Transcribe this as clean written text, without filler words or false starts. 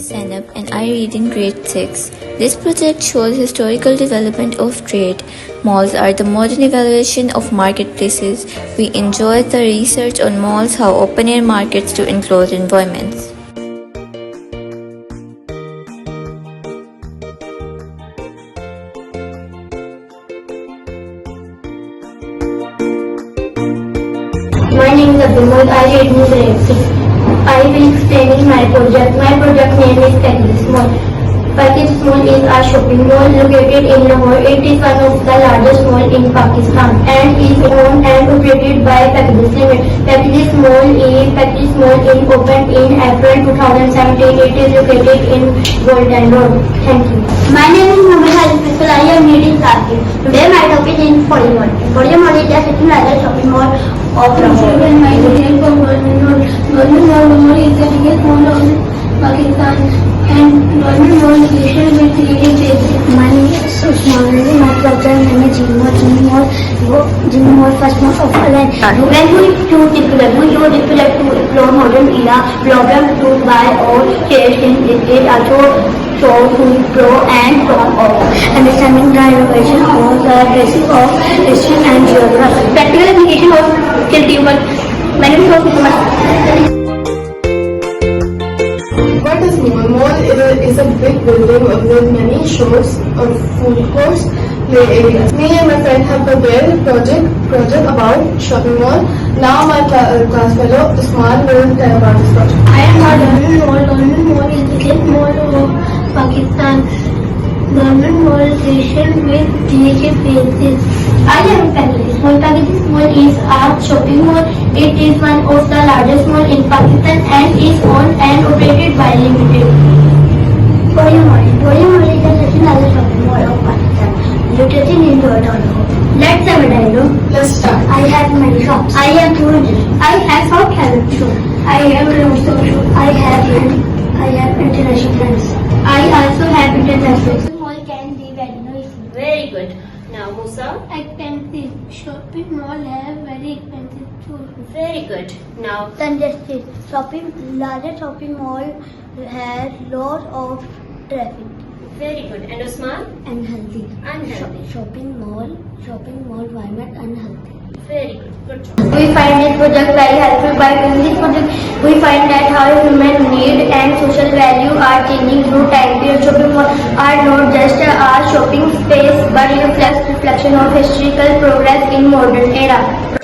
Senab and I read in grade 6. This project shows historical development of trade. Malls are the modern evaluation of marketplaces. We enjoy the research on malls, how open-air markets to enclosed environments. My name is Abdul. I read in grade 6. I will explain my project. My project name is Package Mall. Package Mall is a shopping mall located in Lahore. It is one of the largest malls in Pakistan and is owned and operated by Packages Limited. Packages Mall is opened in April 2017. It is located in Golden Road. Thank you. My name is Muhammad Harif Faisal. I am reading class 8. Today my topic is Emporium Mall. Emporium Mall is the second largest shopping mall of Lahore. My name is Dolmen Mall. Dolmen Mall is the biggest mall of Pakistan and Dolmen Mall location with creative basic. My name is Usman. My program name is Gym Mall first month of Allen. When we choose this project to explore modern era program to buy or share in it also show pro and con of understanding the innovation of the basic of history and geography. Practical application of skill teamwork. My name is Usman. What is mall? Mall is a big building with many shops, food courts, play areas. Me and my friend have prepared a project about shopping mall. Now my class fellow Usman will tell about this project. I am a Dolmen Mall. Dolmen Mall is the biggest mall of Pakistan. Dolmen Mall location with creative places. I am Packages Mall. Packages Mall is a shopping mall. It is one of the largest mall in Pakistan and is owned and operated by Limited. Emporium Mall. Emporium Mall is the second largest shopping mall of Pakistan, located in Golden Road. Let's have a dialogue. Let's start. I have many shops. I have food. I have South Carolina shop. I have Roscoe shop. I have international friends. I also have international. Mall can be very noisy. Very good. Now Musa. Expensive. Shopping mall have very expensive food. Very good. Now Congested. Larger shopping mall has lot of traffic. very good. And Usman? Unhealthy. Unhealthy. Shopping mall environment unhealthy. Very good. Good job. We find this project very helpful. By doing this project, we find that how human need and social value are changing through time. Period. Shopping malls are not just a shopping space, but a reflection of historical progress in modern era.